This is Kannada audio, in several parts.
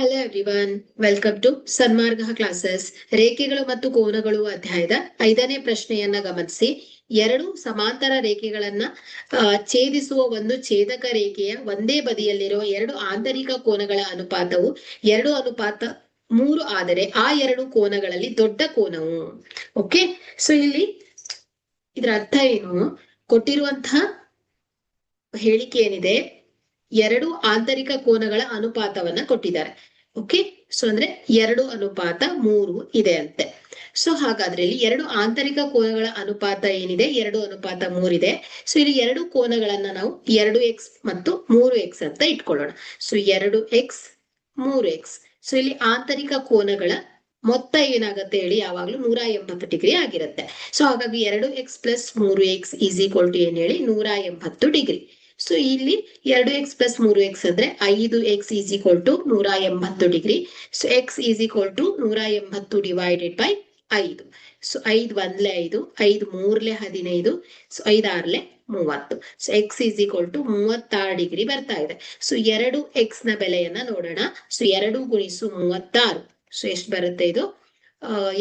Hello everyone, welcome to Sanmarga classes. ರೇಖೆಗಳು ಮತ್ತು ಕೋನಗಳು ಅಧ್ಯಾಯದ 5ನೇ ಪ್ರಶ್ನೆಯನ್ನ ಗಮನಿಸಿ. ಎರಡು ಸಮಾಂತರ ರೇಖೆಗಳನ್ನ ಛೇದಿಸುವ ಒಂದು ಛೇದಕ ರೇಖೆಯ ಒಂದೇ ಬದಿಯಲ್ಲಿರುವ ಎರಡು ಆಂತರಿಕ ಕೋನಗಳ ಅನುಪಾತವು 2:3 ಆದರೆ ಆ ಎರಡು ಕೋನಗಳಲ್ಲಿ ದೊಡ್ಡ ಕೋನವು. ಓಕೆ, ಸೊ ಇಲ್ಲಿ ಇದರ ಅರ್ಥ ಏನು? ಕೊಟ್ಟಿರುವಂತಹ ಹೇಳಿಕೆ ಏನಿದೆ, ಎರಡು ಆಂತರಿಕ ಕೋನಗಳ ಅನುಪಾತವನ್ನ ಕೊಟ್ಟಿದ್ದಾರೆ. ಓಕೆ, ಸೊ ಅಂದ್ರೆ 2:3 ಇದೆ ಅಂತೆ. ಸೊ ಹಾಗಾದ್ರೆ ಇಲ್ಲಿ ಎರಡು ಆಂತರಿಕ ಕೋನಗಳ ಅನುಪಾತ ಏನಿದೆ 2:3 ಇದೆ. ಸೊ ಇಲ್ಲಿ ಎರಡು ಕೋನಗಳನ್ನ ನಾವು 2x ಮತ್ತು 3x ಅಂತ ಇಟ್ಕೊಳ್ಳೋಣ. So 2x 3x. ಸೊ ಇಲ್ಲಿ ಆಂತರಿಕ ಕೋನಗಳ ಮೊತ್ತ ಏನಾಗುತ್ತೆ ಹೇಳಿ, ಯಾವಾಗ್ಲೂ 180 ಡಿಗ್ರಿ ಆಗಿರುತ್ತೆ. ಸೊ ಹಾಗಾಗಿ 2x + 3x = ಏನ್ ಹೇಳಿ, 180 ಡಿಗ್ರಿ. ಸೊ ಇಲ್ಲಿ 2x + 3x ಅಂದ್ರೆ 5x = 180 degree. So x = 180 divided by 5. So 5 1 5, 5 3 15, so 5 6 30. So x = 36 degree ಬರ್ತಾ ಇದೆ. ಸೊ 2x ನ ಬೆಲೆಯನ್ನ ನೋಡೋಣ. ಸೊ 2 × 36, ಸೊ ಎಷ್ಟು ಬರುತ್ತೆ? ಇದು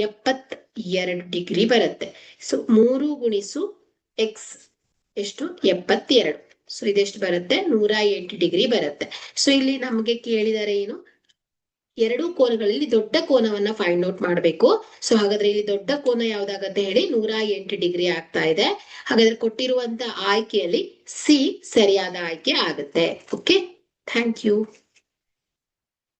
72 ಡಿಗ್ರಿ ಬರುತ್ತೆ. ಸೊ 3 × x ಎಷ್ಟು? 72. ಸೊ ಇದೆಷ್ಟು ಬರುತ್ತೆ? 108 ಡಿಗ್ರಿ ಬರುತ್ತೆ. ಸೊ ಇಲ್ಲಿ ನಮ್ಗೆ ಕೇಳಿದರೆ ಏನು, ಎರಡು ಕೋನಗಳಲ್ಲಿ ದೊಡ್ಡ ಕೋನವನ್ನ ಫೈಂಡ್ ಔಟ್ ಮಾಡಬೇಕು. ಸೊ ಹಾಗಾದ್ರೆ ಇಲ್ಲಿ ದೊಡ್ಡ ಕೋನ ಯಾವ್ದಾಗತ್ತೆ ಹೇಳಿ, 108 ಡಿಗ್ರಿ ಆಗ್ತಾ ಇದೆ. ಹಾಗಾದ್ರೆ ಕೊಟ್ಟಿರುವಂತ ಆಯ್ಕೆಯಲ್ಲಿ ಸಿ ಸರಿಯಾದ ಆಯ್ಕೆ ಆಗುತ್ತೆ. Okay, thank you.